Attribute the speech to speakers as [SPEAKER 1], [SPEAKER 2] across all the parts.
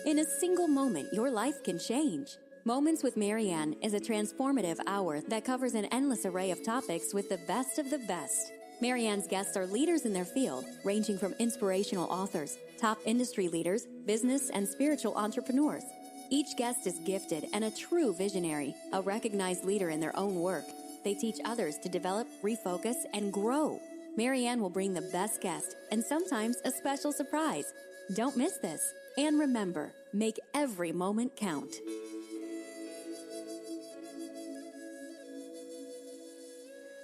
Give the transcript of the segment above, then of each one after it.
[SPEAKER 1] In a single moment, your life can change. Moments with Marianne is a transformative hour that covers an endless array of topics with the best of the best. Marianne's guests are leaders in their field, ranging from inspirational authors, top industry leaders, business and spiritual entrepreneurs. Each guest is gifted and a true visionary, a recognized leader in their own work. They teach others to develop, refocus, and grow. Marianne will bring the best guest and sometimes a special surprise. Don't miss this. And remember, make every moment count.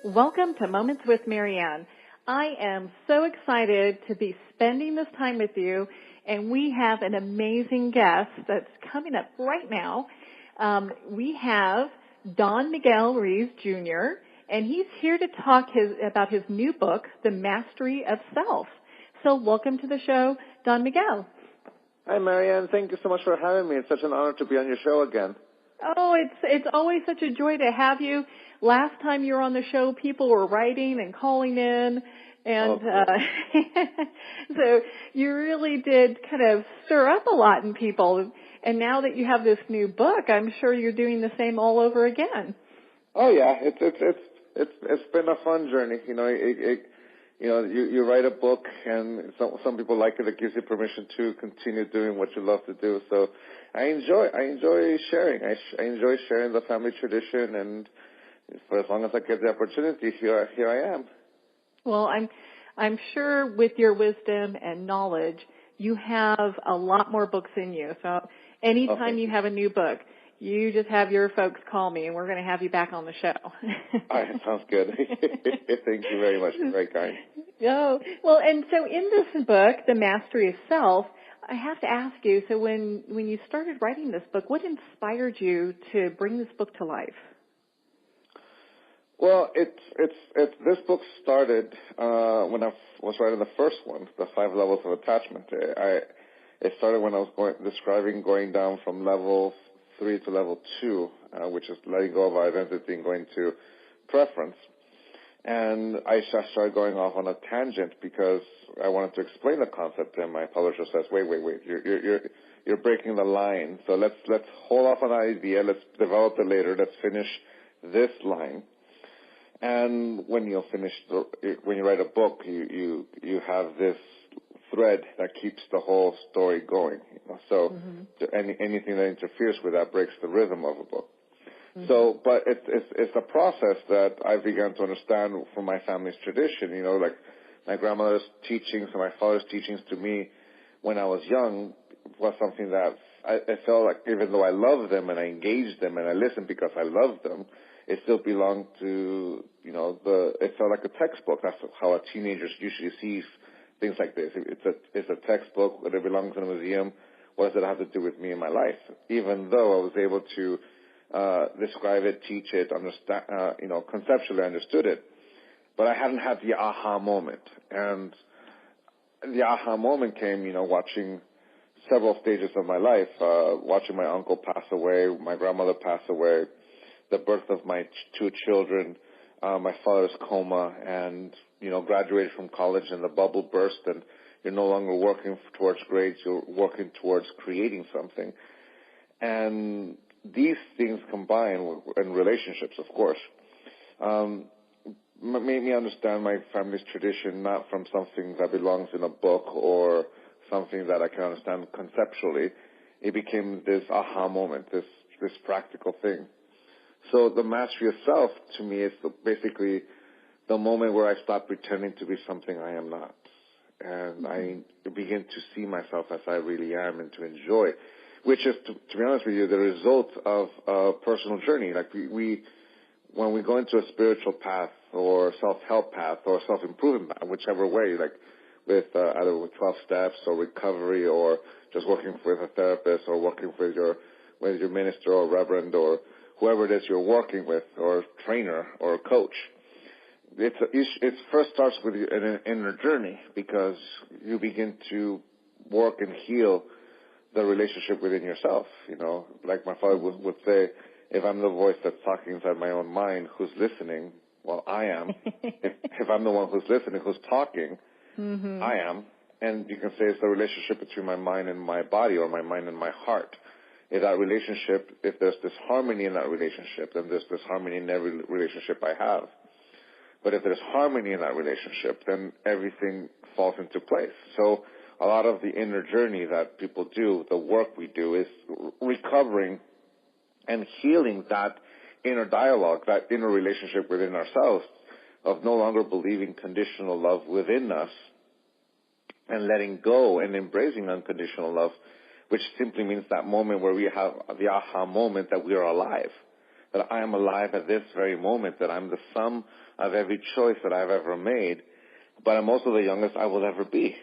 [SPEAKER 2] Welcome to Moments with Marianne. I am so excited to be spending this time with you, and we have an amazing guest that's coming up right now. We have Don Miguel Ruiz Jr., and he's here to talk about his new book, The Mastery of Self. So welcome to the show, Don Miguel.
[SPEAKER 3] Hi, Marianne. Thank you so much for having me. It's such an honor to be on your show again.
[SPEAKER 2] Oh, it's always such a joy to have you. Last time you were on the show, people were writing and calling in, and so you really did kind of stir up a lot in people. And now that you have this new book, I'm sure you're doing the same all over again.
[SPEAKER 3] Oh yeah, it's been a fun journey. You write a book, and some people like it. It gives you permission to continue doing what you love to do. So I enjoy sharing. I enjoy sharing the family tradition, and for as long as I get the opportunity, here I am.
[SPEAKER 2] Well, I'm sure with your wisdom and knowledge, you have a lot more books in you. So anytime you have a new book, you just have your folks call me, and we're going to have you back on the show.
[SPEAKER 3] All right, sounds good. Thank you very much. You're very kind.
[SPEAKER 2] Oh, well, and so in this book, The Mastery of Self, I have to ask you, so when you started writing this book, what inspired you to bring this book to life?
[SPEAKER 3] Well, this book started when I was writing the first one, The 5 Levels of Attachment. It started when I was describing going down from level 3 to level 2, which is letting go of our identity and going to preference. And I started going off on a tangent because I wanted to explain the concept, and my publisher says, wait, you're breaking the line. So let's hold off on that idea. Let's develop it later. Let's finish this line. And when you write a book, you have this thread that keeps the whole story going. So anything that interferes with that breaks the rhythm of a book. Mm-hmm. So, but it's a process that I began to understand from my family's tradition. Like my grandmother's teachings and my father's teachings to me when I was young was something that I felt like, even though I loved them and I engaged them and I listened because I loved them, it still belonged to, it felt like a textbook. That's how a teenager usually sees things like this. It's a textbook, whether it belongs in a museum. What does it have to do with me and my life? Even though I was able to describe it, teach it, understand, conceptually understood it, but I hadn't had the aha moment. And the aha moment came, watching several stages of my life, watching my uncle pass away, my grandmother pass away, the birth of my 2 children, my father's coma, and, graduated from college and the bubble burst, and you're no longer working towards grades, you're working towards creating something. And these things combine, and relationships, of course, made me understand my family's tradition not from something that belongs in a book or something that I can understand conceptually. It became this aha moment, this practical thing. So the mastery of self, to me, is basically the moment where I stop pretending to be something I am not. And I begin to see myself as I really am and to enjoy, which is, to be honest with you, the result of a personal journey. Like when we go into a spiritual path or self-help path or self-improvement path, whichever way, like with either with 12 steps or recovery or just working with a therapist or working with your minister or reverend or whoever it is you're working with, or trainer or coach. It first starts with an inner journey because you begin to work and heal the relationship within yourself. Like my father would say, if I'm the voice that's talking inside my own mind, who's listening? Well, I am. if I'm the one who's listening, who's talking, I am. And you can say it's the relationship between my mind and my body, or my mind and my heart. If that relationship, if there's disharmony in that relationship, then there's disharmony in every relationship I have. But if there's harmony in that relationship, then everything falls into place. So a lot of the inner journey that people do, the work we do, is recovering and healing that inner dialogue, that inner relationship within ourselves, of no longer believing conditional love within us, and letting go and embracing unconditional love, which simply means that moment where we have the aha moment that we are alive, that I am alive at this very moment, that I'm the sum of every choice that I've ever made, but I'm also the youngest I will ever be.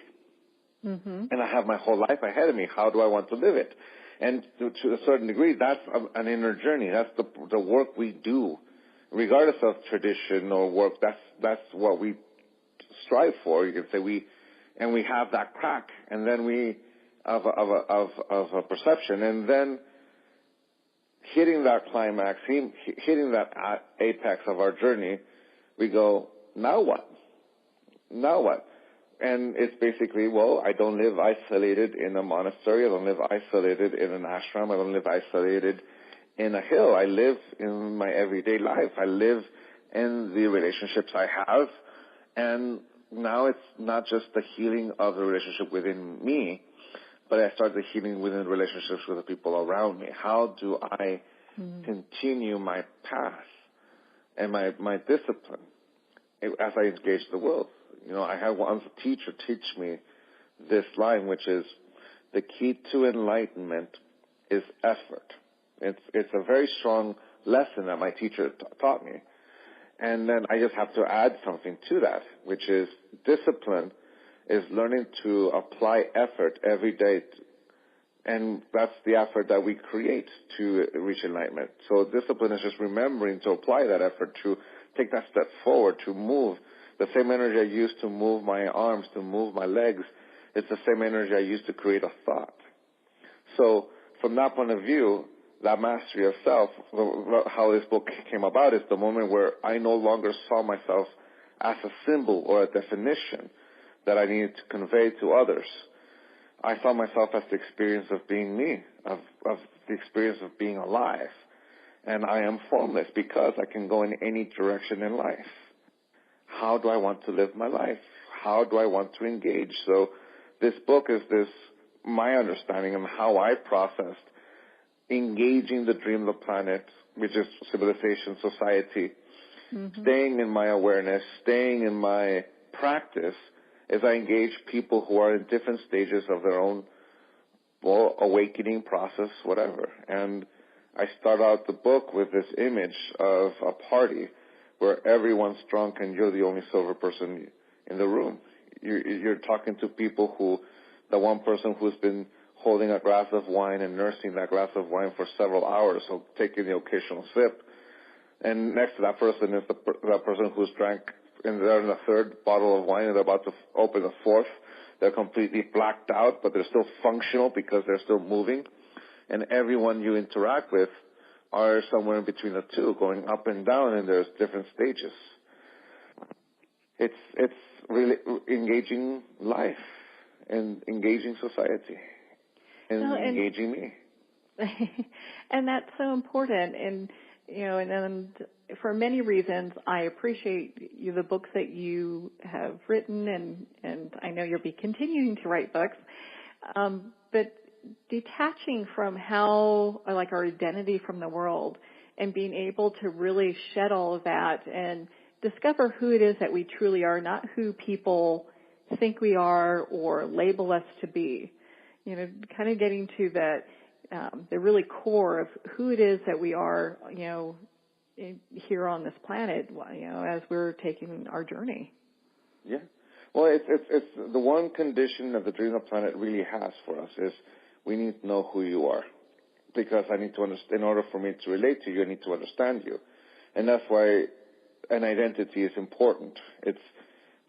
[SPEAKER 3] Mm-hmm. And I have my whole life ahead of me. How do I want to live it? And to a certain degree, that's an inner journey. That's the work we do, regardless of tradition or work. That's what we strive for. You can say we have that crack, and then we of a perception, and then hitting that climax, hitting that apex of our journey, we go, now what? Now what? And it's basically, well, I don't live isolated in a monastery. I don't live isolated in an ashram. I don't live isolated in a hill. I live in my everyday life. I live in the relationships I have. And now it's not just the healing of the relationship within me, but I start the healing within relationships with the people around me. How do I continue my path and my discipline as I engage the world? You know, I had once a teacher teach me this line, which is, the key to enlightenment is effort. It's a very strong lesson that my teacher taught me. And then I just have to add something to that, which is discipline is learning to apply effort every day. And that's the effort that we create to reach enlightenment. So discipline is just remembering to apply that effort, to take that step forward, to move. The same energy I use to move my arms, to move my legs, it's the same energy I use to create a thought. So from that point of view, that mastery of self, how this book came about, is the moment where I no longer saw myself as a symbol or a definition that I needed to convey to others. I saw myself as the experience of being me, of the experience of being alive. And I am formless because I can go in any direction in life. How do I want to live my life? How do I want to engage? So this book is my understanding of how I processed engaging the dream of the planet, which is civilization, society, staying in my awareness, staying in my practice, as I engage people who are in different stages of their own, well, awakening process, whatever. And I start out the book with this image of a party where everyone's drunk and you're the only sober person in the room. You're talking to people the one person who's been holding a glass of wine and nursing that glass of wine for several hours, so taking the occasional sip. And next to that person is that person who's drank, and they're in the third bottle of wine and they're about to open the fourth. They're completely blacked out, but they're still functional because they're still moving. And everyone you interact with are somewhere in between the two, going up and down, and there's different stages. It's really engaging life and engaging society and engaging me.
[SPEAKER 2] And that's so important. And, you know, and for many reasons, I appreciate the books that you have written, and I know you'll be continuing to write books. But detaching from our identity from the world and being able to really shed all of that and discover who it is that we truly are, not who people think we are or label us to be. You know, kind of getting to the really core of who it is that we are, you know, here on this planet, you know, as we're taking our journey.
[SPEAKER 3] Yeah. Well, it's the one condition that the Dream of the Planet really has for us is we need to know who you are, because I need to understand. In order for me to relate to you, I need to understand you, and that's why an identity is important.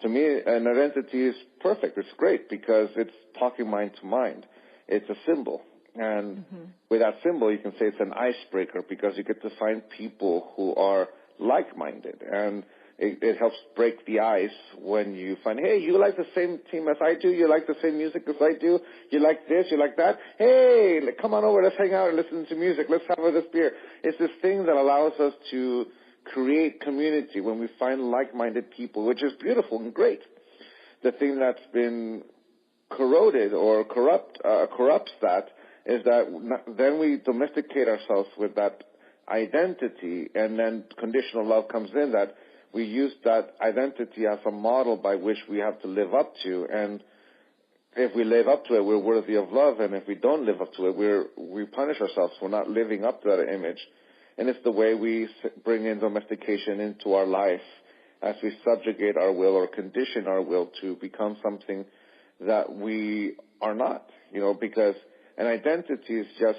[SPEAKER 3] To me, an identity is perfect. It's great because it's talking mind to mind. It's a symbol. And with that symbol, you can say it's an icebreaker because you get to find people who are like-minded. And it helps break the ice when you find, hey, you like the same team as I do, you like the same music as I do, you like this, you like that, hey, come on over, let's hang out and listen to music, let's have this beer. It's this thing that allows us to create community when we find like-minded people, which is beautiful and great. The thing that's been corroded or corrupts that is that then we domesticate ourselves with that identity, and then conditional love comes in, that we use that identity as a model by which we have to live up to, and if we live up to it, we're worthy of love, and if we don't live up to it, we punish ourselves for not living up to that image. And it's the way we bring in domestication into our life as we subjugate our will or condition our will to become something that we are not, because an identity is just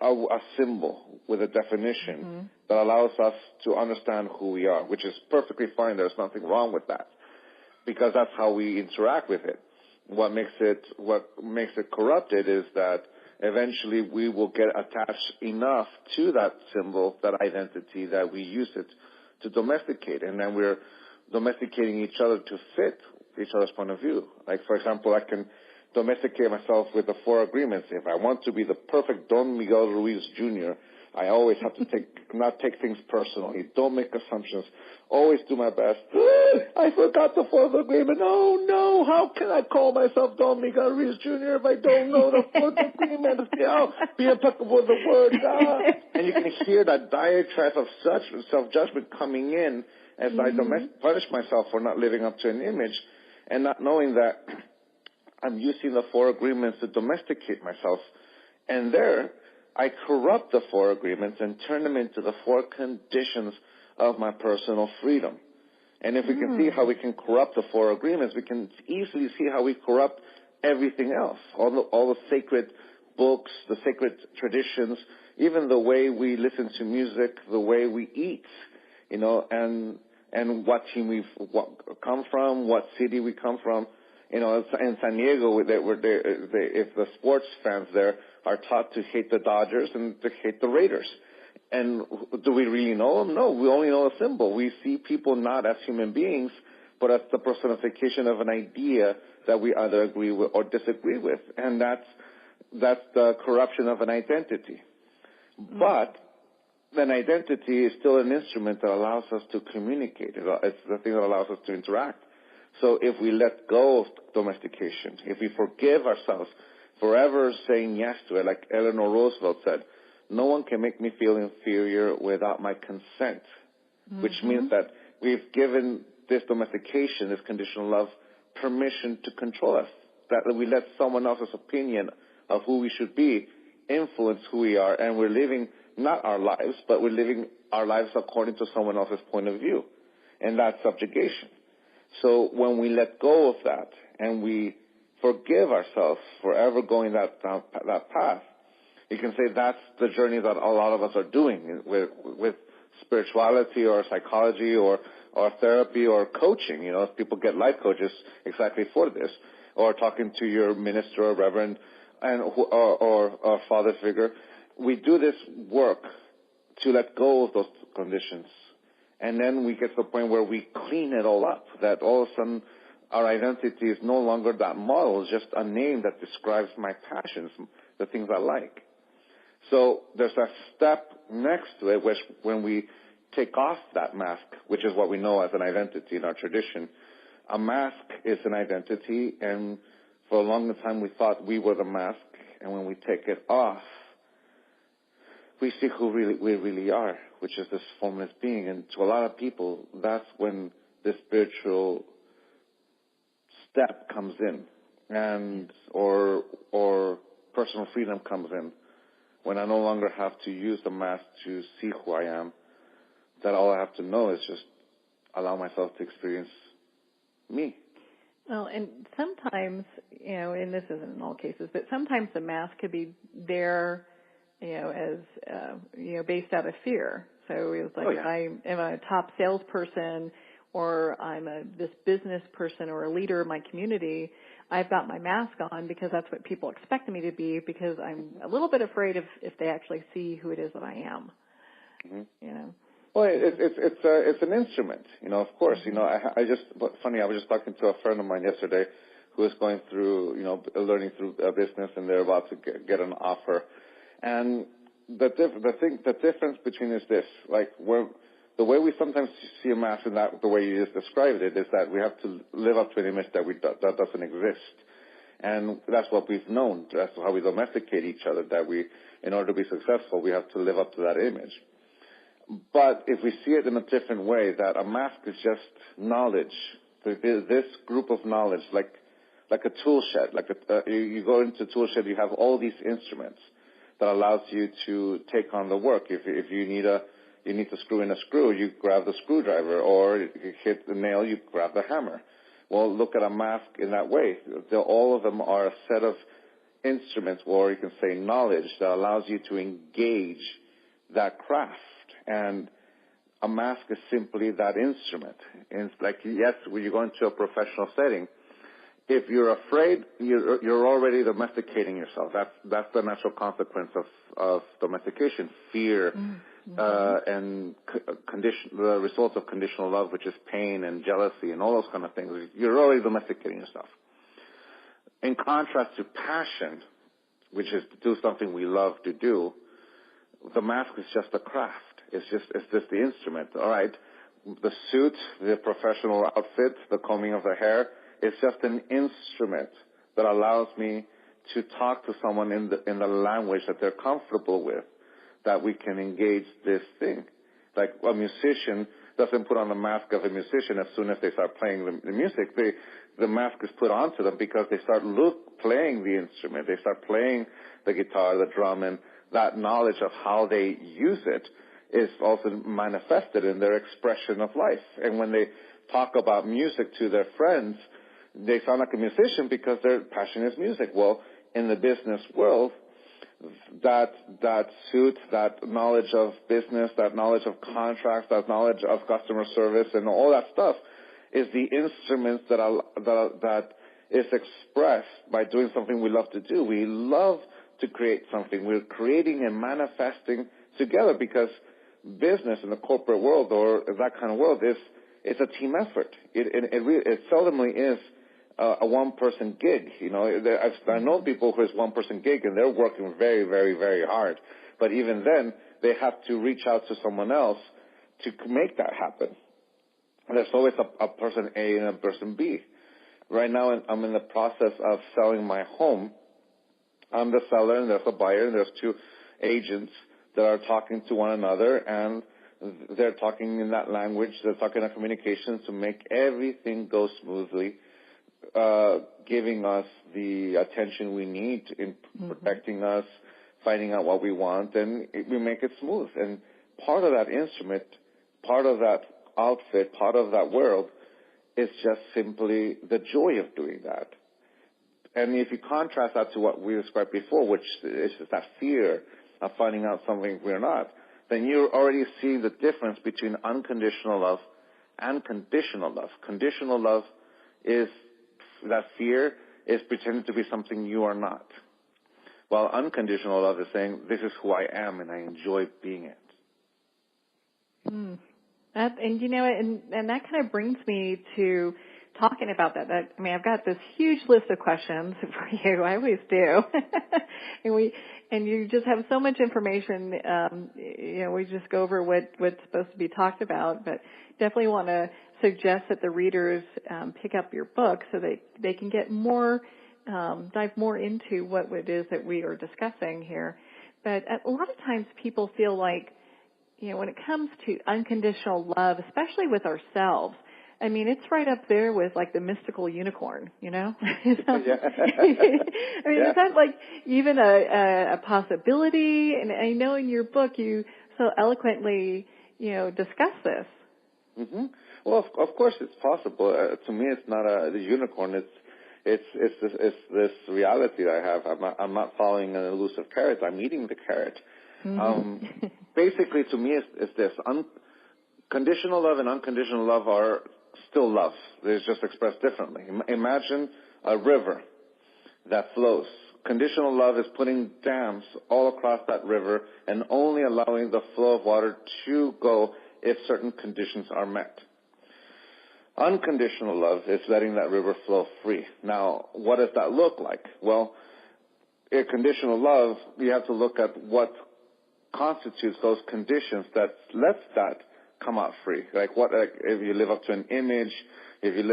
[SPEAKER 3] a symbol with a definition that allows us to understand who we are, which is perfectly fine. There's nothing wrong with that, because that's how we interact with it. What makes it corrupted is that eventually we will get attached enough to that symbol, that identity, that we use it to domesticate, and then we're domesticating each other to fit each other's point of view. Like, for example, I can domesticate myself with the 4 agreements. If I want to be the perfect Don Miguel Ruiz Jr., I always have to not take things personally. Don't make assumptions. Always do my best. I forgot the 4th agreement. Oh, no. How can I call myself Don Miguel Ruiz Jr. if I don't know the 4th agreement? Be impeccable with the word. And you can hear that diatribe of such self-judgment coming in as I punish myself for not living up to an image and not knowing that I'm using the 4 agreements to domesticate myself. And there, I corrupt the 4 agreements and turn them into the 4 conditions of my personal freedom. And if we can see how we can corrupt the 4 agreements, we can easily see how we corrupt everything else, all the sacred books, the sacred traditions, even the way we listen to music, the way we eat, and what team we've come from, what city we come from. In San Diego, if the sports fans there are taught to hate the Dodgers and to hate the Raiders. And do we really know them? No, we only know a symbol. We see people not as human beings, but as the personification of an idea that we either agree with or disagree with. And that's the corruption of an identity. But an identity is still an instrument that allows us to communicate. It's the thing that allows us to interact. So if we let go of domestication, if we forgive ourselves forever saying yes to it, like Eleanor Roosevelt said, no one can make me feel inferior without my consent, which means that we've given this domestication, this conditional love, permission to control us, that we let someone else's opinion of who we should be influence who we are, and we're living not our lives, but we're living our lives according to someone else's point of view, and that's subjugation. So when we let go of that and we forgive ourselves for ever going that path, you can say that's the journey that a lot of us are doing with spirituality or psychology or therapy or coaching. People get life coaches exactly for this, or talking to your minister or reverend or father figure. We do this work to let go of those conditions. And then we get to the point where we clean it all up, that all of a sudden our identity is no longer that model. It's just a name that describes my passions, the things I like. So there's a step next to it, which when we take off that mask, which is what we know as an identity in our tradition. A mask is an identity, and for a long time we thought we were the mask, and when we take it off, we see who we really are, which is this formless being. And to a lot of people, that's when the spiritual step comes in, and or personal freedom comes in, when I no longer have to use the mask to see who I am. That all I have to know is just allow myself to experience me.
[SPEAKER 2] Well, and sometimes, and this isn't in all cases, but sometimes the mask could be there, as, based out of fear. So it was like, if I am a top salesperson or I'm this business person or a leader of my community, I've got my mask on because that's what people expect me to be, because I'm a little bit afraid if they actually see who it is that I am. Mm-hmm.
[SPEAKER 3] Well, it's an instrument, of course. I was just talking to a friend of mine yesterday who is going through, learning through a business, and they're about to get an offer. And the difference between is this, the way we sometimes see a mask, and that the way you just described it, is that we have to live up to an image that that doesn't exist. And that's what we've known. That's how we domesticate each other, that in order to be successful, we have to live up to that image. But if we see it in a different way, that a mask is just knowledge, this group of knowledge, like a tool shed, you go into a tool shed, you have all these instruments that allows you to take on the work. If you need to screw in a screw, you grab the screwdriver, or you hit the nail, you grab the hammer. Well, look at a mask in that way. All of them are a set of instruments, or you can say knowledge, that allows you to engage that craft. And a mask is simply that instrument. And it's like, yes, when you go into a professional setting, if you're afraid, you're already domesticating yourself. That's the natural consequence of domestication, fear, and the results of conditional love, which is pain and jealousy and all those kind of things. You're already domesticating yourself. In contrast to passion, which is to do something we love to do, the mask is just a craft. It's just the instrument. All right, the suit, the professional outfit, the combing of the hair, it's just an instrument that allows me to talk to someone in the language that they're comfortable with, that we can engage this thing. Like a musician doesn't put on the mask of a musician as soon as they start playing the music. The mask is put onto them because they start playing the instrument. They start playing the guitar, the drum, and that knowledge of how they use it is also manifested in their expression of life. And when they talk about music to their friends, they sound like a musician because their passion is music. Well, in the business world, that suit, that knowledge of business, that knowledge of contracts, that knowledge of customer service, and all that stuff is the instruments that is expressed by doing something we love to do. We love to create something. We're creating and manifesting together, because business in the corporate world, or that kind of world, it's a team effort. It seldomly is a one-person gig. I know people who is one-person gig, and they're working very, very, very hard. But even then, they have to reach out to someone else to make that happen. There's always a person A and a person B. Right now, I'm in the process of selling my home. I'm the seller, and there's a buyer, and there's two agents that are talking to one another, and they're talking in that language. They're talking in communication to make everything go smoothly, giving us the attention we need in protecting us, finding out what we want, and we make it smooth. And part of that instrument, part of that outfit, part of that world is just simply the joy of doing that. And if you contrast that to what we described before, which is that fear of finding out something we're not, then you're already seeing the difference between unconditional love and conditional love. Conditional love is that fear is pretending to be something you are not, while unconditional love is saying, this is who I am and I enjoy being it.
[SPEAKER 2] And that kind of brings me to talking about that. I've got this huge list of questions for you. I always do. and you just have so much information. We just go over what's supposed to be talked about, but definitely want to suggest that the readers pick up your book so they can get more, dive more into what it is that we are discussing here. But a lot of times people feel like, when it comes to unconditional love, especially with ourselves, it's right up there with like the mystical unicorn,
[SPEAKER 3] Yeah.
[SPEAKER 2] Is that like even a possibility? And I know in your book you so eloquently, discuss this.
[SPEAKER 3] Mm-hmm. Well, of course it's possible. To me, it's not the unicorn. It's this reality that I have. I'm not following an elusive carrot. I'm eating the carrot. Mm-hmm. Basically, to me, it's this. Conditional love and unconditional love are still love. They're just expressed differently. Imagine a river that flows. Conditional love is putting dams all across that river and only allowing the flow of water to go if certain conditions are met. Unconditional love is letting that river flow free. Now, what does that look like? Well, in conditional love, you have to look at what constitutes those conditions that lets that come out free. Like if you live up to an image, if you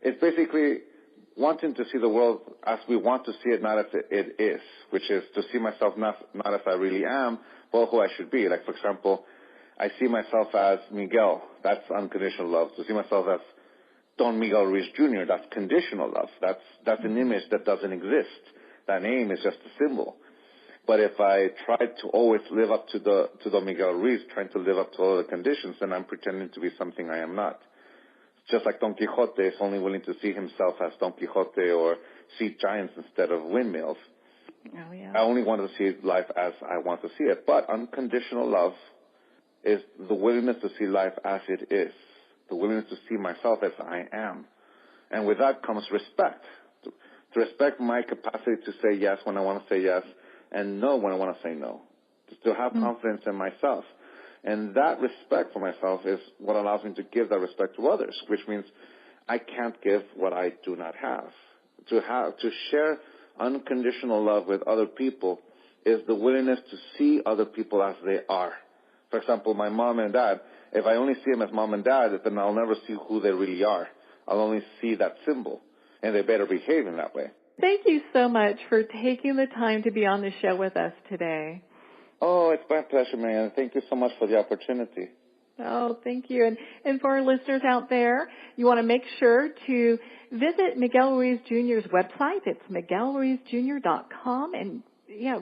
[SPEAKER 3] it's basically wanting to see the world as we want to see it, not as it is, which is to see myself not as I really am, but who I should be. Like, for example, I see myself as Miguel. That's unconditional love. To see myself as Don Miguel Ruiz Jr., that's conditional love. That's an image that doesn't exist. That name is just a symbol. But if I try to always live up to Don Miguel Ruiz, trying to live up to all the conditions, then I'm pretending to be something I am not. Just like Don Quixote is only willing to see himself as Don Quixote or see giants instead of windmills.
[SPEAKER 2] Oh, yeah.
[SPEAKER 3] I only want to see life as I want to see it. But unconditional love is the willingness to see life as it is, the willingness to see myself as I am. And with that comes respect. To respect my capacity to say yes when I want to say yes and no when I want to say no. To have confidence in myself. And that respect for myself is what allows me to give that respect to others, which means I can't give what I do not have. To share unconditional love with other people is the willingness to see other people as they are. For example, my mom and dad, if I only see them as mom and dad, then I'll never see who they really are. I'll only see that symbol, and they better behave in that way.
[SPEAKER 2] Thank you so much for taking the time to be on the show with us today.
[SPEAKER 3] Oh, it's my pleasure, Marianne. Thank you so much for the opportunity.
[SPEAKER 2] Oh, thank you. And for our listeners out there, you want to make sure to visit Miguel Ruiz Jr.'s website. It's miguelruizjr.com. And,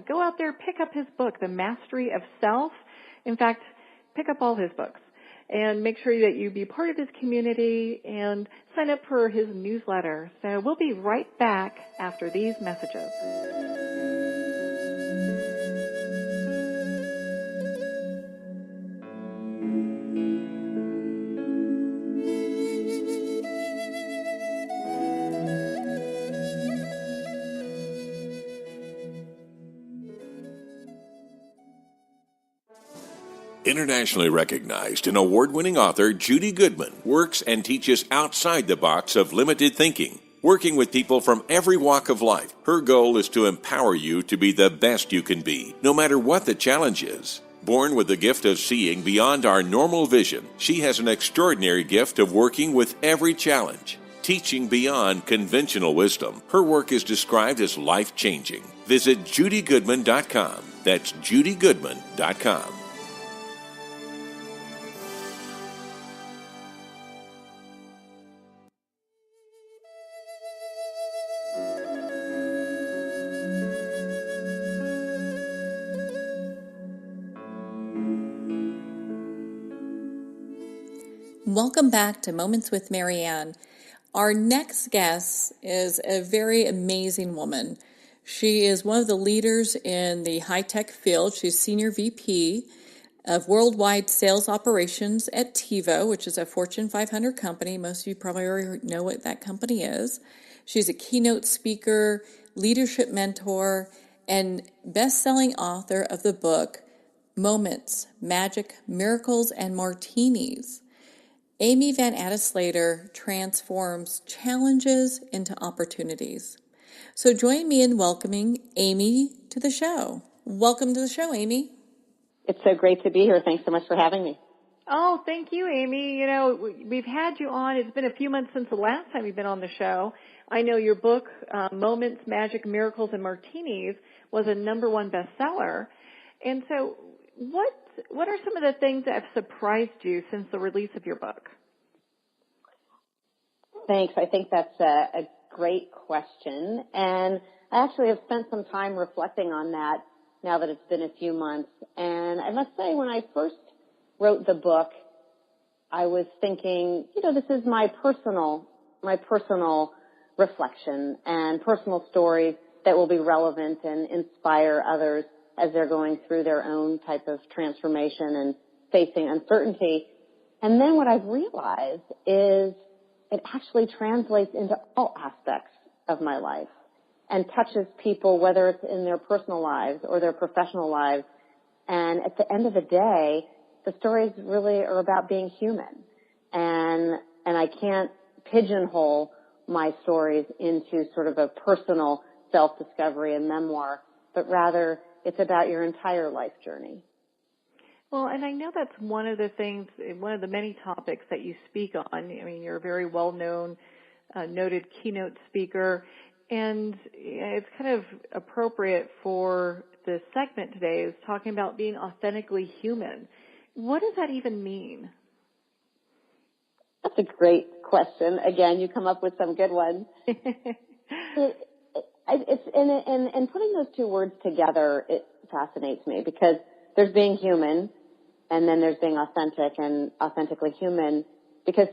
[SPEAKER 2] go out there, pick up his book, The Mastery of Self. In fact, pick up all his books. And make sure that you be part of his community and sign up for his newsletter. So we'll be right back after these messages.
[SPEAKER 4] Internationally recognized and award-winning author Judy Goodman works and teaches outside the box of limited thinking. Working with people from every walk of life, her goal is to empower you to be the best you can be, no matter what the challenge is. Born with the gift of seeing beyond our normal vision, she has an extraordinary gift of working with every challenge. Teaching beyond conventional wisdom, her work is described as life-changing. Visit judygoodman.com. That's judygoodman.com.
[SPEAKER 5] Welcome back to Moments with Marianne. Our next guest is a very amazing woman. She is one of the leaders in the high-tech field. She's Senior VP of Worldwide Sales Operations at TiVo, which is a Fortune 500 company. Most of you probably already know what that company is. She's a keynote speaker, leadership mentor, and best-selling author of the book, Moments, Magic, Miracles, and Martinis. Amy Van Atta Slater transforms challenges into opportunities. So join me in welcoming Amy to the show. Welcome to the show, Amy.
[SPEAKER 6] It's so great to be here. Thanks so much for having me.
[SPEAKER 2] Oh, thank you, Amy. We've had you on. It's been a few months since the last time you've been on the show. I know your book, Moments, Magic, Miracles, and Martinis, was a #1 bestseller. And so what are some of the things that have surprised you since the release of your book?
[SPEAKER 6] Thanks. I think that's a great question. And I actually have spent some time reflecting on that now that it's been a few months. And I must say, when I first wrote the book, I was thinking, this is my personal reflection and personal stories that will be relevant and inspire others as they're going through their own type of transformation and facing uncertainty. And then what I've realized is it actually translates into all aspects of my life and touches people, whether it's in their personal lives or their professional lives. And at the end of the day, The stories really are about being human. And I can't pigeonhole my stories into sort of a personal self-discovery and memoir, but rather it's about your entire life journey.
[SPEAKER 2] Well, and I know that's one of the things, one of the many topics that you speak on. I mean, you're a very well-known, noted keynote speaker, and it's kind of appropriate for the segment today is talking about being authentically human. What does that even mean?
[SPEAKER 6] That's a great question. Again, you come up with some good ones. And putting those two words together, it fascinates me because there's being human and then there's being authentic and authentically human, because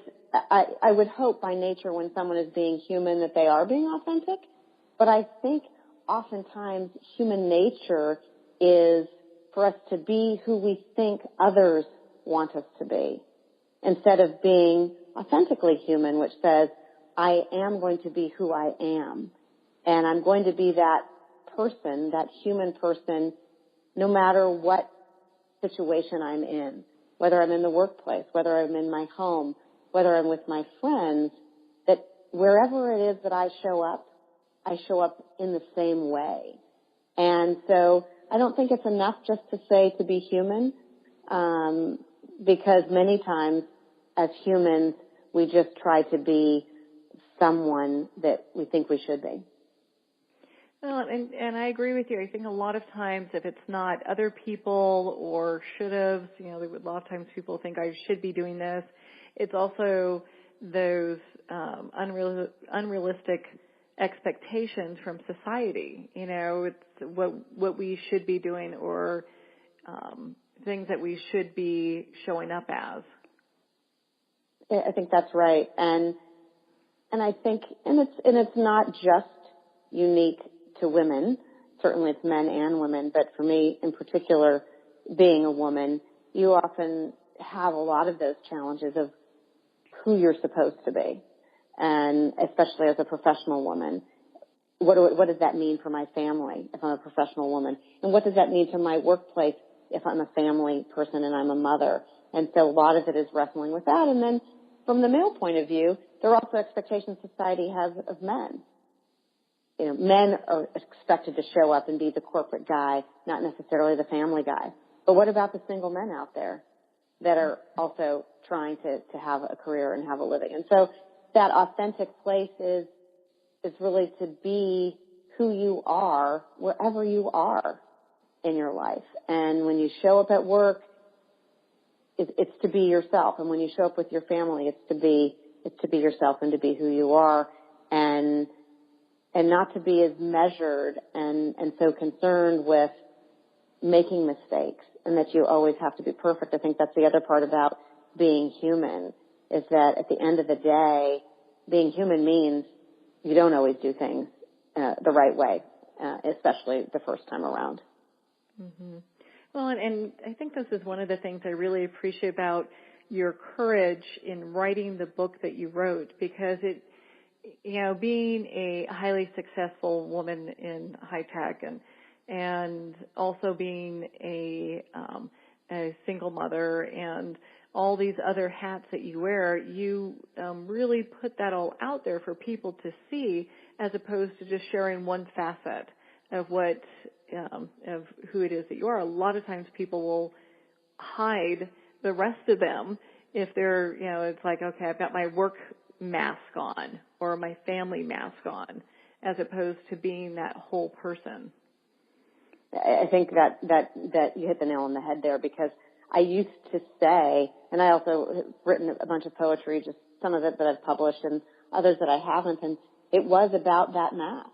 [SPEAKER 6] I would hope by nature when someone is being human that they are being authentic. But I think oftentimes human nature is for us to be who we think others want us to be, instead of being authentically human, which says, I am going to be who I am. And I'm going to be that person, that human person, no matter what situation I'm in, whether I'm in the workplace, whether I'm in my home, whether I'm with my friends, that wherever it is that I show up in the same way. And so I don't think it's enough just to say to be human, because many times as humans, we just try to be someone that we think we should be.
[SPEAKER 2] Well, and I agree with you. I think a lot of times if it's not other people or should-haves, a lot of times people think I should be doing this. It's also those unrealistic expectations from society. It's what we should be doing or things that we should be showing up as.
[SPEAKER 6] I think that's right. And I think, and it's not just unique to women. Certainly it's men and women, but for me in particular, being a woman, you often have a lot of those challenges of who you're supposed to be. And especially as a professional woman, what does that mean for my family if I'm a professional woman? And what does that mean to my workplace if I'm a family person and I'm a mother? And so a lot of it is wrestling with that. And then from the male point of view, there are also expectations society has of men. Men are expected to show up and be the corporate guy, not necessarily the family guy. But what about the single men out there that are also trying to have a career and have a living? And so that authentic place is really to be who you are wherever you are in your life. And when you show up at work, it's to be yourself. And when you show up with your family, it's to be yourself and to be who you are, and not to be as measured and so concerned with making mistakes and that you always have to be perfect. I think that's the other part about being human, is that at the end of the day, being human means you don't always do things the right way, especially the first time around.
[SPEAKER 2] Mm-hmm. Well, and I think this is one of the things I really appreciate about your courage in writing the book that you wrote, because it, being a highly successful woman in high tech and also being a single mother and all these other hats that you wear, you really put that all out there for people to see, as opposed to just sharing one facet of what of who it is that you are. A lot of times people will hide the rest of them if they're, it's like, okay, I've got my work mask on or my family mask on, as opposed to being that whole person.
[SPEAKER 6] I think that you hit the nail on the head there, because I used to say, and I also have written a bunch of poetry, just some of it that I've published and others that I haven't, and it was about that mask,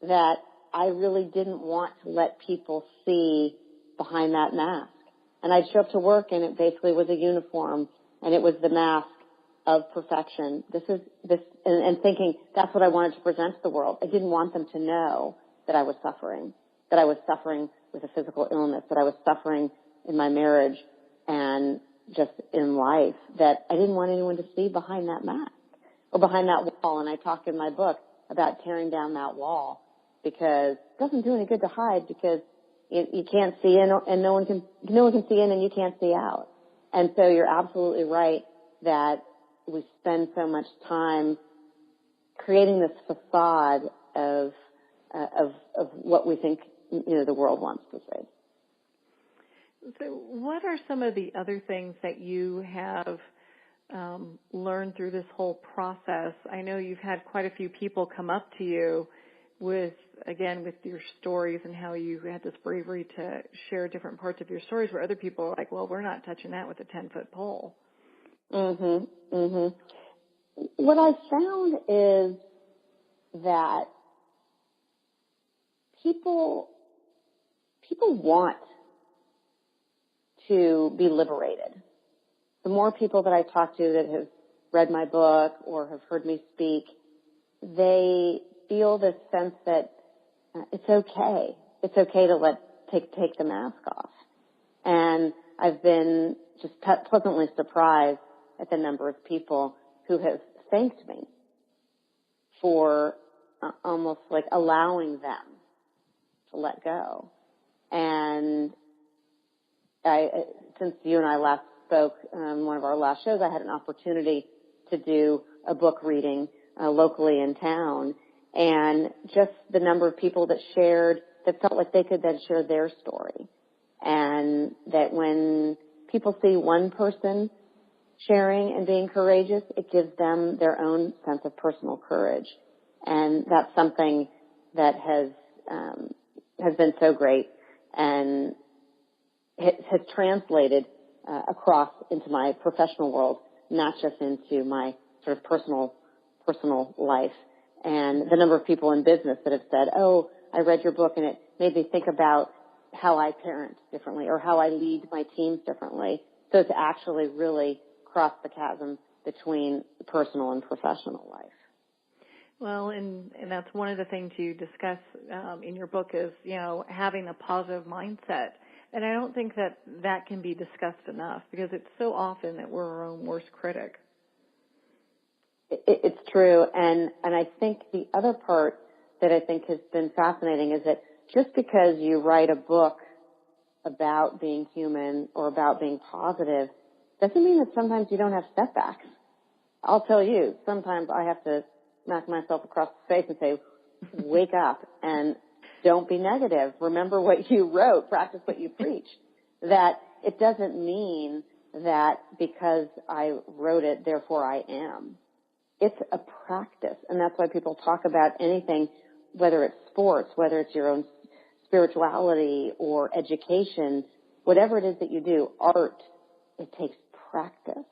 [SPEAKER 6] that I really didn't want to let people see behind that mask. And I'd show up to work and it basically was a uniform, and it was the mask of perfection. And thinking that's what I wanted to present to the world. I didn't want them to know that I was suffering with a physical illness, that I was suffering in my marriage and just in life, that I didn't want anyone to see behind that mask or behind that wall. And I talk in my book about tearing down that wall, because it doesn't do any good to hide, because you can't see in and no one can see in and you can't see out. And so you're absolutely right that we spend so much time creating this facade of what we think, the world wants to see.
[SPEAKER 2] So what are some of the other things that you have learned through this whole process? I know you've had quite a few people come up to you with your stories and how you had this bravery to share different parts of your stories where other people are like, well, we're not touching that with a 10-foot pole.
[SPEAKER 6] What I've found is that people want to be liberated. The more people that I talk to that have read my book or have heard me speak, they feel this sense that it's okay. It's okay to take the mask off. And I've been just pleasantly surprised at the number of people who have thanked me for almost like allowing them to let go. And since you and I last spoke on one of our last shows, I had an opportunity to do a book reading locally in town, and just the number of people that shared, that felt like they could then share their story. And that when people see one person sharing and being courageous, it gives them their own sense of personal courage. And that's something that has been so great and has translated across into my professional world, not just into my sort of personal life. And the number of people in business that have said, oh, I read your book and it made me think about how I parent differently or how I lead my teams differently. So to actually really cross the chasm between personal and professional life.
[SPEAKER 2] Well, and that's one of the things you discuss in your book is, having a positive mindset. And I don't think that can be discussed enough because it's so often that we're our own worst critic.
[SPEAKER 6] It's true. And I think the other part that I think has been fascinating is that just because you write a book about being human or about being positive doesn't mean that sometimes you don't have setbacks. I'll tell you, sometimes I have to smack myself across the face and say, wake up and don't be negative. Remember what you wrote. Practice what you preach. That it doesn't mean that because I wrote it, therefore I am. It's a practice. And that's why people talk about anything, whether it's sports, whether it's your own spirituality or education, whatever it is that you do, art, it takes practice.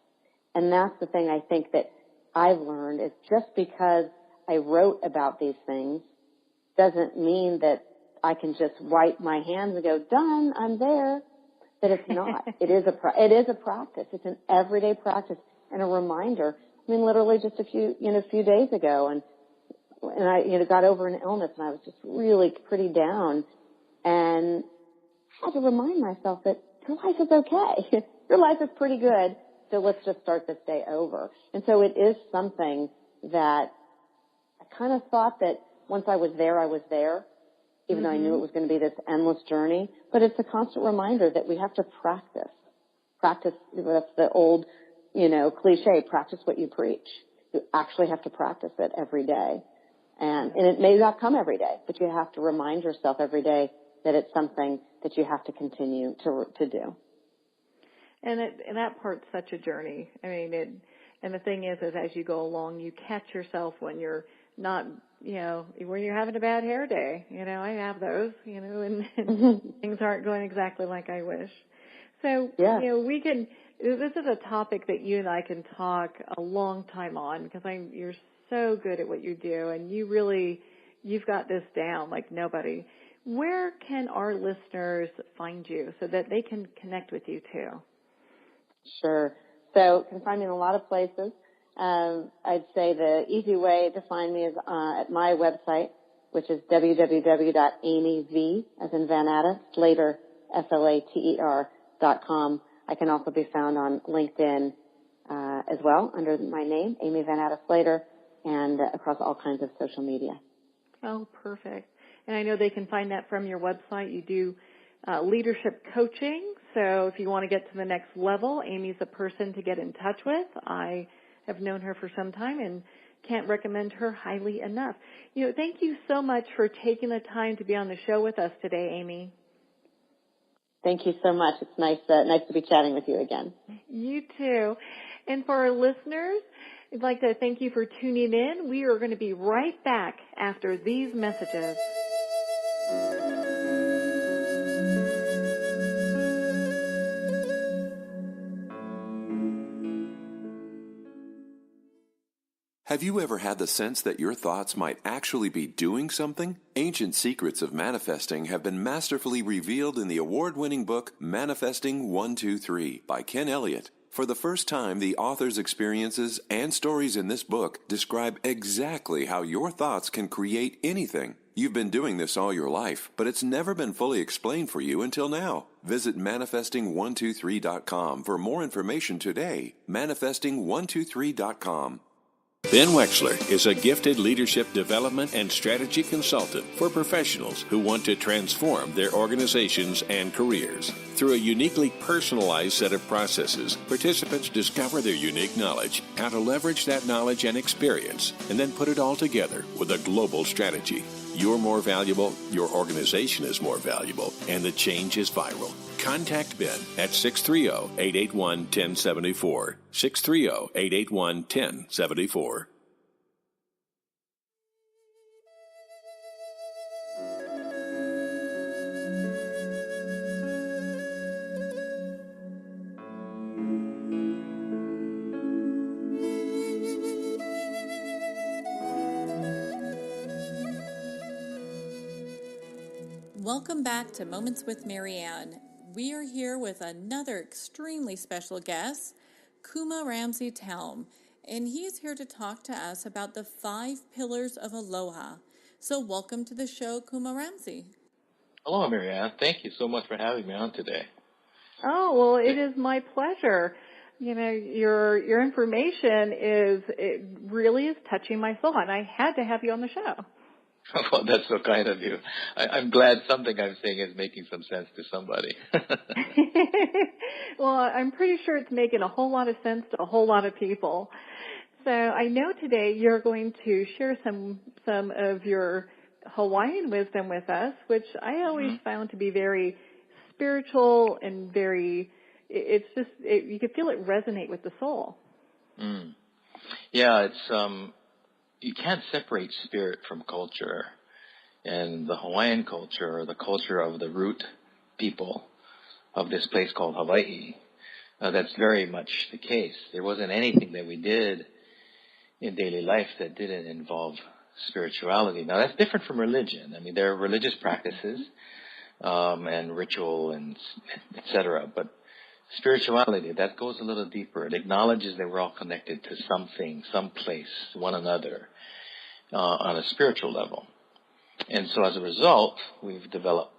[SPEAKER 6] And that's the thing I think that I've learned is just because I wrote about these things doesn't mean that I can just wipe my hands and go, done, I'm there. That it's not. It is a practice. It's an everyday practice and a reminder. I mean, literally just a few days ago, and I got over an illness, and I was just really pretty down, and had to remind myself that your life is okay. Your life is pretty good. So let's just start this day over. And so it is something that I kind of thought that once I was there, even though I knew it was going to be this endless journey. But it's a constant reminder that we have to practice. Practice, that's the old, cliche, practice what you preach. You actually have to practice it every day. And it may not come every day, but you have to remind yourself every day that it's something that you have to continue to do.
[SPEAKER 2] And that part's such a journey. I mean, and the thing is as you go along, you catch yourself when you're not, when you're having a bad hair day. I have those, and things aren't going exactly like I wish. So, this is a topic that you and I can talk a long time on because you're so good at what you do, and you've got this down like nobody. Where can our listeners find you so that they can connect with you too?
[SPEAKER 6] Sure. So you can find me in a lot of places. I'd say the easy way to find me is at my website, which is www.amyv, as in Van Atta, Slater, SLATER.com. I can also be found on LinkedIn as well under my name, Amy Van Atta Slater, and across all kinds of social media.
[SPEAKER 2] Oh, perfect. And I know they can find that from your website. You do leadership coaching. So if you want to get to the next level, Amy's a person to get in touch with. I have known her for some time and can't recommend her highly enough. Thank you so much for taking the time to be on the show with us today, Amy.
[SPEAKER 6] Thank you so much. It's nice to be chatting with you again.
[SPEAKER 2] You too. And for our listeners, I'd like to thank you for tuning in. We are going to be right back after these messages.
[SPEAKER 7] Have you ever had the sense that your thoughts might actually be doing something? Ancient secrets of manifesting have been masterfully revealed in the award-winning book Manifesting 123 by Ken Elliott. For the first time, the author's experiences and stories in this book describe exactly how your thoughts can create anything. You've been doing this all your life, but it's never been fully explained for you until now. Visit manifesting123.com for more information today. Manifesting123.com.
[SPEAKER 4] Ben Wexler is a gifted leadership development and strategy consultant for professionals who want to transform their organizations and careers. Through a uniquely personalized set of processes, participants discover their unique knowledge, how to leverage that knowledge and experience, and then put it all together with a global strategy. You're more valuable, your organization is more valuable, and the change is viral. Contact Ben at 630-881-1074. 630-881-1074.
[SPEAKER 5] Welcome back to Moments with Marianne. We are here with another extremely special guest, Kumu Ramsay Taum, and he's here to talk to us about the 5 pillars of aloha. So welcome to the show, Kumu Ramsay.
[SPEAKER 8] Hello, Marianne. Thank you so much for having me on today.
[SPEAKER 2] Oh, well, it is my pleasure. Your information it really is touching my soul, and I had to have you on the show.
[SPEAKER 8] Well, that's so kind of you. I'm glad something I'm saying is making some sense to somebody.
[SPEAKER 2] Well, I'm pretty sure it's making a whole lot of sense to a whole lot of people. So I know today you're going to share some of your Hawaiian wisdom with us, which I always found to be very spiritual and very, you can feel it resonate with the soul.
[SPEAKER 8] Yeah, it's, you can't separate spirit from culture. And the Hawaiian culture, or the culture of the root people of this place called Hawaii, that's very much the case. There wasn't anything that we did in daily life that didn't involve spirituality. Now, that's different from religion. I mean, there are religious practices and ritual and et cetera, but spirituality, that goes a little deeper. It acknowledges that we're all connected to something, some place, one another, on a spiritual level. And so as a result, we've developed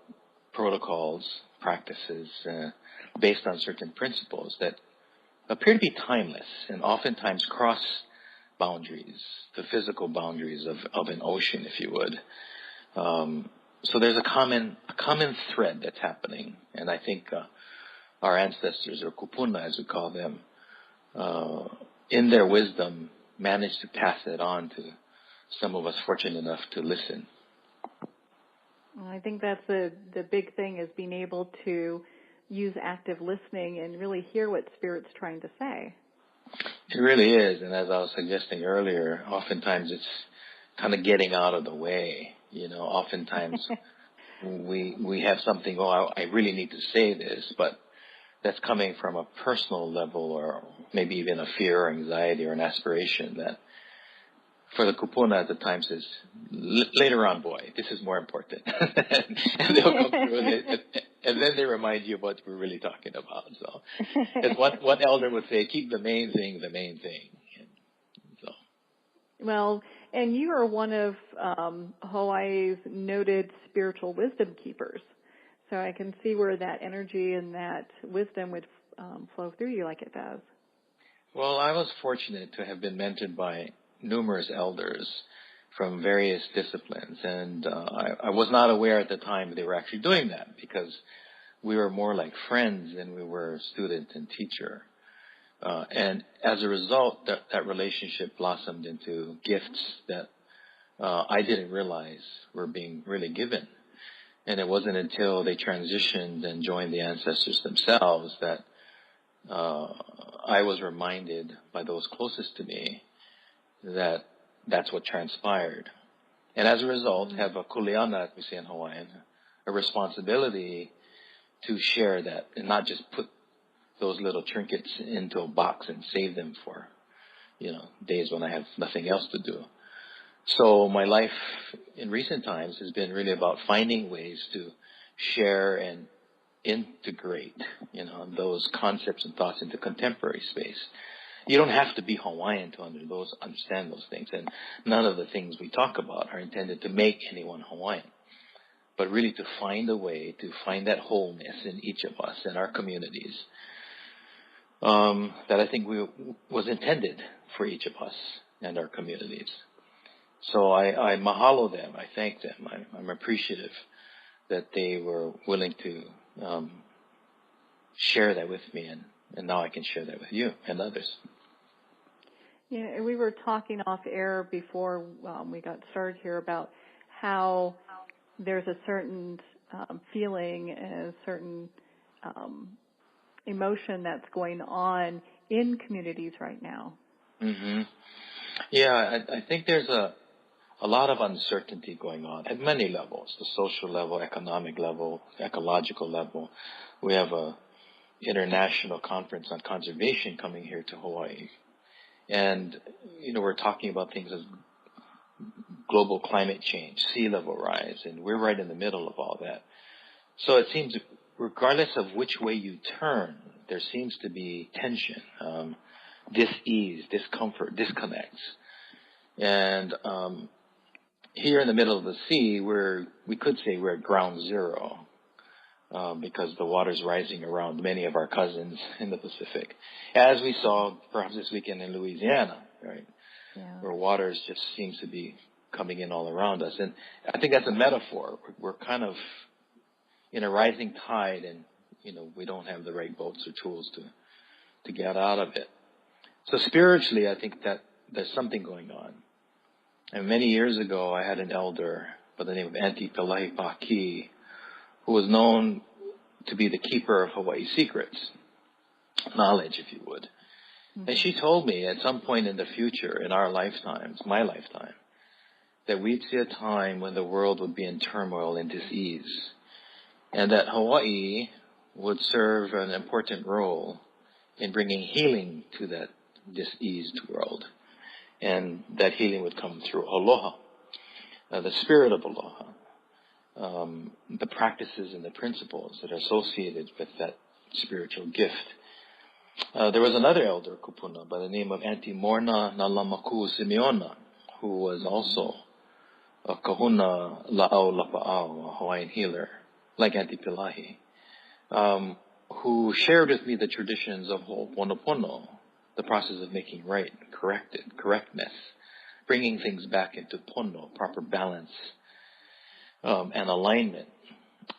[SPEAKER 8] protocols, practices, based on certain principles that appear to be timeless and oftentimes cross boundaries, the physical boundaries of an ocean, if you would. So there's a common thread that's happening, and I think our ancestors, or kupuna as we call them, in their wisdom, managed to pass it on to some of us fortunate enough to listen.
[SPEAKER 2] Well, I think that's the big thing, is being able to use active listening and really hear what Spirit's trying to say.
[SPEAKER 8] It really is, and as I was suggesting earlier, oftentimes it's kind of getting out of the way. Oftentimes we have something, I really need to say this, but that's coming from a personal level, or maybe even a fear or anxiety or an aspiration that for the kupuna at the time says, later on, boy, this is more important. And they'll come through and then they remind you what we're really talking about. So, as one elder would say, keep the main thing the main thing. So.
[SPEAKER 2] Well, and you are one of Hawaii's noted spiritual wisdom keepers. So I can see where that energy and that wisdom would flow through you like it does.
[SPEAKER 8] Well, I was fortunate to have been mentored by numerous elders from various disciplines, and I was not aware at the time they were actually doing that, because we were more like friends than we were student and teacher. And as a result, that relationship blossomed into gifts that I didn't realize were being really given. And it wasn't until they transitioned and joined the ancestors themselves that I was reminded by those closest to me that that's what transpired. And as a result, have a kuleana, as we say in Hawaiian, a responsibility to share that and not just put those little trinkets into a box and save them for, days when I have nothing else to do. So my life in recent times has been really about finding ways to share and integrate, those concepts and thoughts into contemporary space. You don't have to be Hawaiian to understand those things, and none of the things we talk about are intended to make anyone Hawaiian, but really to find a way to find that wholeness in each of us and our communities that I think was intended for each of us and our communities. So I mahalo them. I thank them. I'm appreciative that they were willing to share that with me, and now I can share that with you and others.
[SPEAKER 2] Yeah, we were talking off air before we got started here about how there's a certain feeling and a certain emotion that's going on in communities right now.
[SPEAKER 8] Mm-hmm. Yeah, I think there's a lot of uncertainty going on at many levels, the social level, economic level, ecological level. We have a international conference on conservation coming here to Hawaii. And, we're talking about things as global climate change, sea level rise, and we're right in the middle of all that. So it seems, regardless of which way you turn, there seems to be tension, dis-ease, discomfort, disconnects. And here in the middle of the sea, we could say we're at ground zero, because the water's rising around many of our cousins in the Pacific, as we saw perhaps this weekend in Louisiana, right? Yeah. Where waters just seems to be coming in all around us. And I think that's a metaphor. We're kind of in a rising tide, and, we don't have the right boats or tools to get out of it. So spiritually, I think that there's something going on. And many years ago, I had an elder by the name of Auntie Pelahi Paki, who was known to be the keeper of Hawaii's secrets, knowledge, if you would. Mm-hmm. And she told me at some point in the future, in our lifetimes, my lifetime, that we'd see a time when the world would be in turmoil and dis-ease, and that Hawaii would serve an important role in bringing healing to that diseased world. And that healing would come through aloha, the spirit of aloha, the practices and the principles that are associated with that spiritual gift. There was another elder kupuna by the name of Auntie Morna Nalamaku Simeona, who was also a kahuna la'au lapa'au, a Hawaiian healer, like Auntie Pelahi, who shared with me the traditions of Ho'oponopono, the process of making right, correctness, bringing things back into pono, proper balance, and alignment.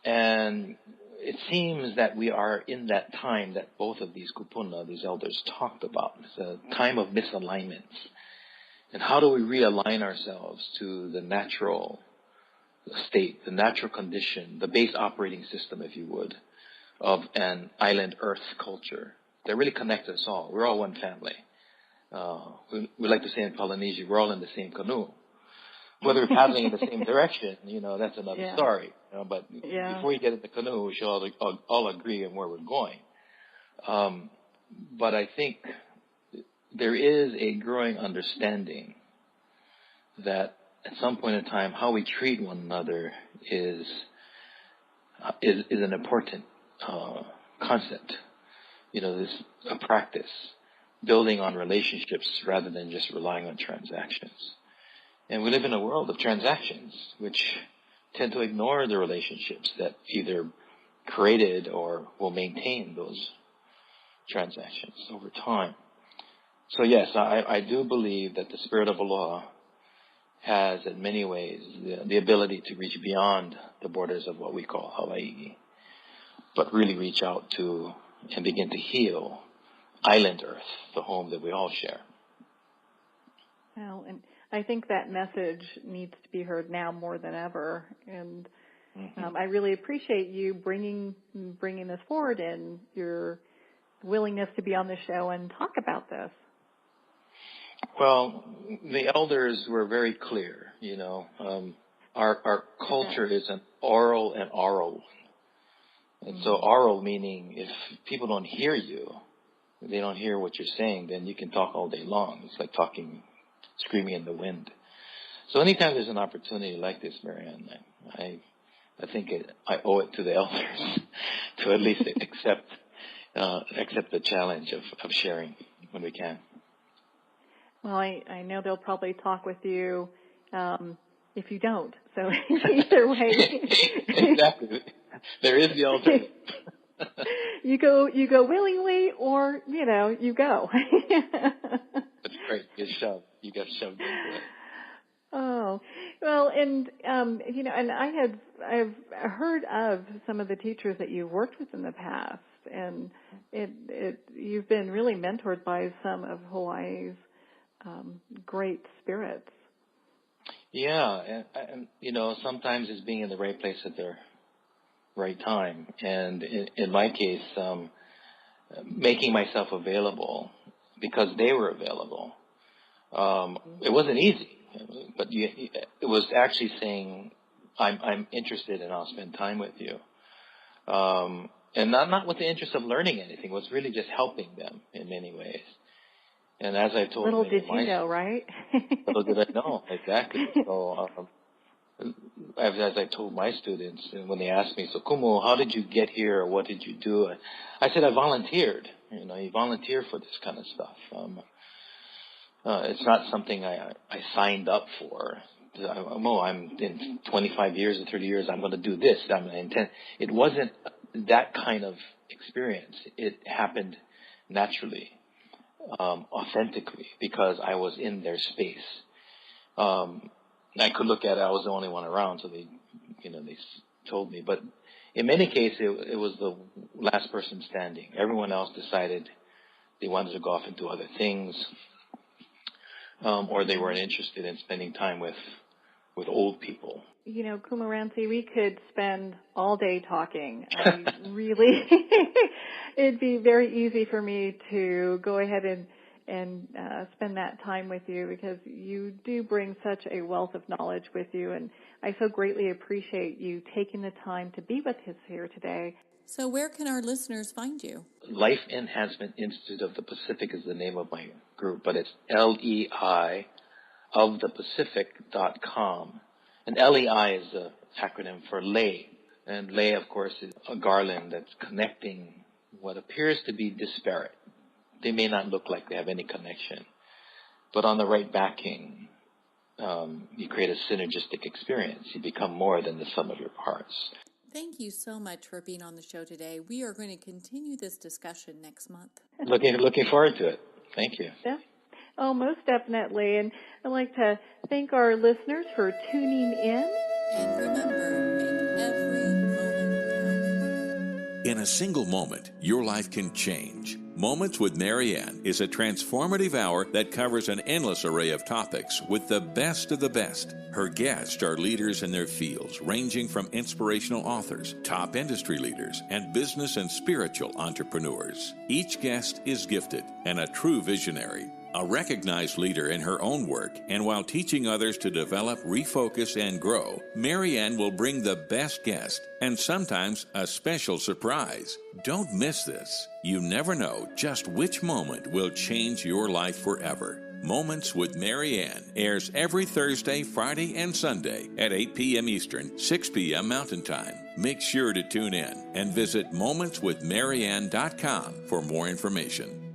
[SPEAKER 8] And it seems that we are in that time that both of these kupuna, these elders, talked about. It's a time of misalignments. And how do we realign ourselves to the natural state, the natural condition, the base operating system, if you would, of an island earth culture that really connects us all. We're all one family. We like to say in Polynesia, we're all in the same canoe. Whether we're paddling in the same direction, that's another story. But before you get in the canoe, we should all agree on where we're going. But I think there is a growing understanding that at some point in time, how we treat one another is an important concept. This a practice, building on relationships rather than just relying on transactions. And we live in a world of transactions, which tend to ignore the relationships that either created or will maintain those transactions over time. So yes, I do believe that the spirit of aloha has, in many ways, the ability to reach beyond the borders of what we call Hawaii. but really reach out to and begin to heal Island Earth, the home that we all share.
[SPEAKER 2] Well, and I think that message needs to be heard now more than ever. And I really appreciate you bringing this forward and your willingness to be on the show and talk about this.
[SPEAKER 8] Well, the elders were very clear, Our culture is an oral and oral. And so oral meaning if people don't hear you, they don't hear what you're saying, then you can talk all day long. It's like screaming in the wind. So anytime there's an opportunity like this, Marianne, I think I owe it to the elders to at least accept the challenge of sharing when we can.
[SPEAKER 2] Well, I know they'll probably talk with you if you don't. So either way.
[SPEAKER 8] Exactly. There is the alternative.
[SPEAKER 2] You go willingly, or you go.
[SPEAKER 8] That's great. You get shoved into it.
[SPEAKER 2] Oh, well, and and I've heard of some of the teachers that you've worked with in the past, and you've been really mentored by some of Hawaii's great spirits.
[SPEAKER 8] Yeah, and sometimes it's being in the right place at the right time, and in my case, making myself available because they were available. It wasn't easy, but it was actually saying, I'm interested and I'll spend time with you. And not with the interest of learning anything. It was really just helping them in many ways. And as I told
[SPEAKER 2] little did you know, right?
[SPEAKER 8] Little did I know, exactly. So as I told my students, and when they asked me, so Kumu, how did you get here, or what did you do? I said I volunteered. You volunteer for this kind of stuff. It's not something I signed up for. I'm in 25 years or 30 years, I'm going to do this. I'm going to intend. It wasn't that kind of experience. It happened naturally, authentically, because I was in their space. I could look at it. I was the only one around, so they told me. But in many cases, it was the last person standing. Everyone else decided they wanted to go off and do other things, or they weren't interested in spending time with old people.
[SPEAKER 2] Kumu Ramsay, we could spend all day talking. Really, it'd be very easy for me to go ahead and spend that time with you, because you do bring such a wealth of knowledge with you, and I so greatly appreciate you taking the time to be with us here today.
[SPEAKER 5] So where can our listeners find you?
[SPEAKER 8] Life Enhancement Institute of the Pacific is the name of my group, but it's leiofthepacific.com. And LEI is the acronym for lay. And lay, of course, is a garland that's connecting what appears to be disparate. They may not look like they have any connection, but on the right backing, you create a synergistic experience. You become more than the sum of your parts.
[SPEAKER 5] Thank you so much for being on the show today. We are going to continue this discussion next month.
[SPEAKER 8] Looking forward to it. Thank you.
[SPEAKER 2] Yeah. Oh, most definitely. And I'd like to thank our listeners for tuning in.
[SPEAKER 5] And remember, make every moment count.
[SPEAKER 4] In a single moment, your life can change. Moments with Marianne is a transformative hour that covers an endless array of topics with the best of the best. Her guests are leaders in their fields, ranging from inspirational authors, top industry leaders, and business and spiritual entrepreneurs. Each guest is gifted and a true visionary, a recognized leader in her own work, and while teaching others to develop, refocus, and grow, Marianne will bring the best guest and sometimes a special surprise. Don't miss this. You never know just which moment will change your life forever. Moments with Marianne airs every Thursday, Friday, and Sunday at 8 p.m. Eastern, 6 p.m. Mountain Time. Make sure to tune in and visit momentswithmarianne.com for more information.